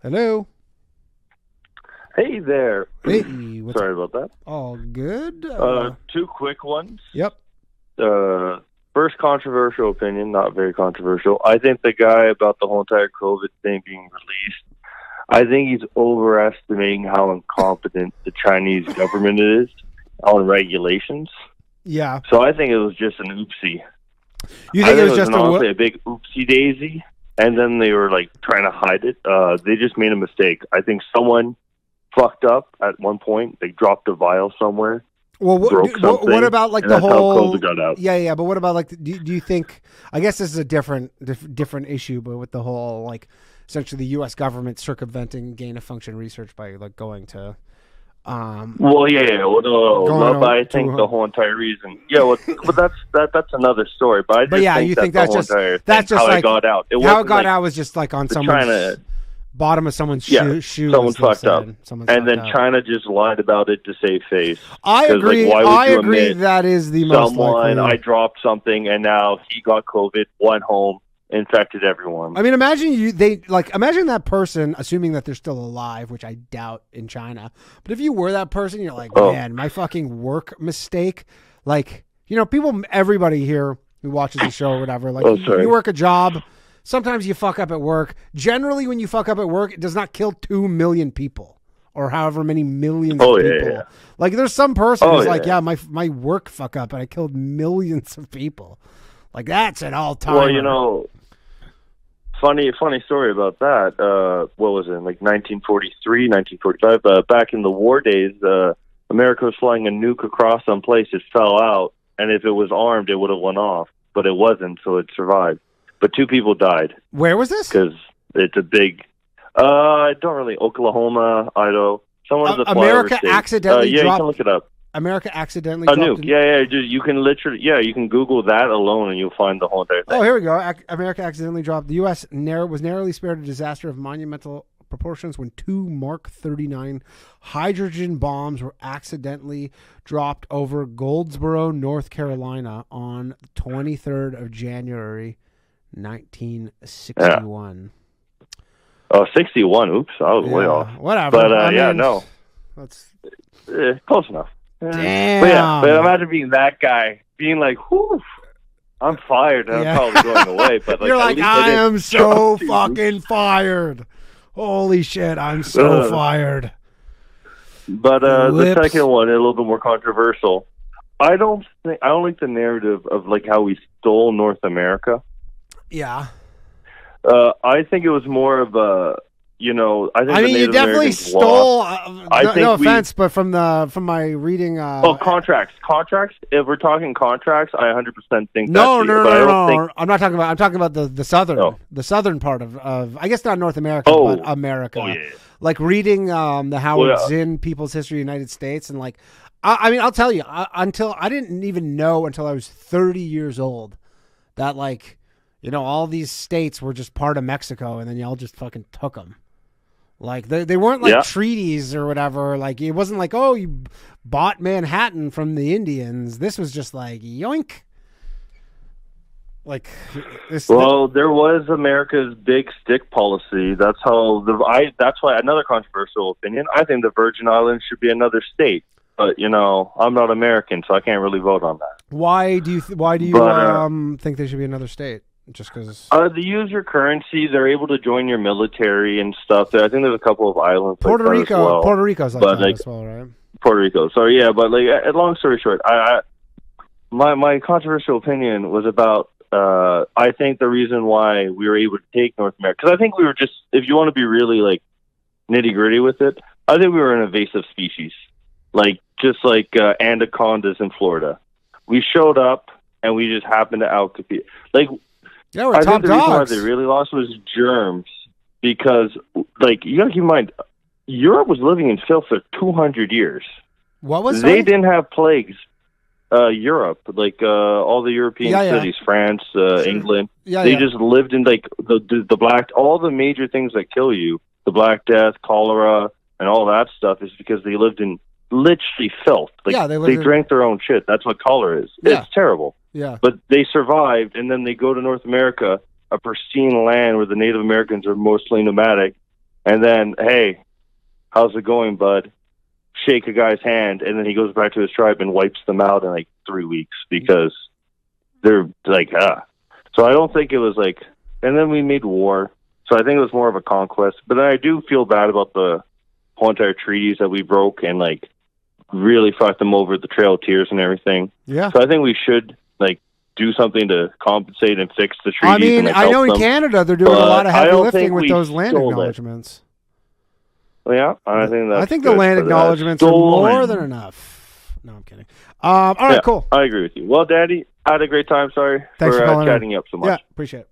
Hello. Hey there. Hey, what's Sorry up? about that. All good? Two quick ones. Yep. First controversial opinion, not very controversial. I think the guy about the whole entire COVID thing being released, I think he's overestimating how incompetent the Chinese government is on regulations. Yeah. So I think it was just an oopsie. You I think it think was just honestly a big oopsie daisy, and then they were like trying to hide it. They just made a mistake. I think someone fucked up at one point. They dropped a vial somewhere. Well, Broke something, what about like and the that's how whole? COVID got out. Yeah. But what about like? Do you think? I guess this is a different issue, but with the whole like, essentially the U.S. government circumventing gain of function research by like going to. Well, yeah. Well, no, but I think the whole entire reason. Yeah, well, but that's another story. But I just yeah, think you that think the that's whole just entire that's thing, just how like it got out. It how it wasn't got like out was just like on someone's China. bottom of someone's Yeah, shoe. someone as they fucked said. up, Someone and then fucked up. China just lied about it to save face. I 'Cause, agree. Like, why would I you agree admit that is the most someone likely. I dropped something, and now he got COVID, went home, infected everyone. I mean, imagine that person, assuming that they're still alive, which I doubt in China. But if you were that person, you're like, man, my fucking work mistake. Like, everybody here who watches the show or whatever, like, you work a job. Sometimes you fuck up at work. Generally, when you fuck up at work, it does not kill 2 million people or however many millions of people. Yeah. Like, there's some person who's like, my work fuck up and I killed millions of people. Like, that's an all-time. Well, funny story about that. What was it, like 1943, 1945? Back in the war days, America was flying a nuke across some place. It fell out, and if it was armed, it would have went off. But it wasn't, so it survived. But 2 people died. Where was this? Because it's a big... I don't really... Oklahoma, Idaho. Someone has a America accidentally dropped... you can look it up. America accidentally a dropped... nuke. Yeah. You can literally... Yeah, you can Google that alone, and you'll find the whole entire thing. Oh, here we go. America accidentally dropped... The U.S. was narrowly spared a disaster of monumental proportions when 2 Mark 39 hydrogen bombs were accidentally dropped over Goldsboro, North Carolina on the 23rd of January, 1961. Oh, 61. Oops, I was way off. Whatever. But no. That's close enough. Damn. But imagine being that guy, being like, whew, I'm fired. And I'm probably going away. But like, you're like, I am so fucking fired. Holy shit, I'm so fired. But the second one, a little bit more controversial. I don't like the narrative of like how we stole North America. Yeah. I think it was more of a, I think you definitely stole. No offense, but from my reading. Contracts. If we're talking contracts, I 100% think. No. I'm not talking about. I'm talking about the southern part of. I guess not North America, but America. Oh yeah. Like reading the Howard Zinn People's History of the United States, and like, I mean, I'll tell you, until I didn't even know until I was 30 years old that like. All these states were just part of Mexico, and then y'all just fucking took them. Like, they weren't like treaties or whatever. Like, it wasn't like, oh, you bought Manhattan from the Indians. This was just like, yoink. Like, there was America's big stick policy. That's how that's why another controversial opinion. I think the Virgin Islands should be another state. But I'm not American, so I can't really vote on that. Why do you think they should be another state? Just because they use your currency, they're able to join your military and stuff. I think there's a couple of islands. Puerto like Rico, that as well. Puerto Rico's like that as well, right? Puerto Rico. So yeah, but like, long story short, my controversial opinion was about. I think the reason why we were able to take North America, because I think we were just, if you want to be really like nitty gritty with it, I think we were an invasive species, just like anacondas in Florida. We showed up and we just happened to outcompete. Yeah, we're I top think the reason why dogs. they really lost was germs, because, you got to keep in mind, Europe was living in filth for 200 years. What was they didn't have plagues. Europe, all the European cities, France, England, they just lived in the black. All the major things that kill you, the Black Death, cholera, and all that stuff, is because they lived in literally filth. They drank their own shit. That's what cholera is. Yeah. It's terrible. Yeah. But they survived, and then they go to North America, a pristine land where the Native Americans are mostly nomadic, and then, hey, how's it going, bud? Shake a guy's hand, and then he goes back to his tribe and wipes them out in like 3 weeks because they're like, So I don't think it was like, and then we made war. So I think it was more of a conquest. But then I do feel bad about the whole entire treaties that we broke and like really fucked them over, the Trail of Tears and everything. Yeah. So I think we should like do something to compensate and fix the treaties. I mean, I know in Canada they're doing a lot of heavy lifting with those land acknowledgements. Yeah, I think the land acknowledgements are more than enough. No, I'm kidding. All right, cool. I agree with you. Well, Daddy, I had a great time. Sorry Thanks for chatting you up so much. Yeah, appreciate it.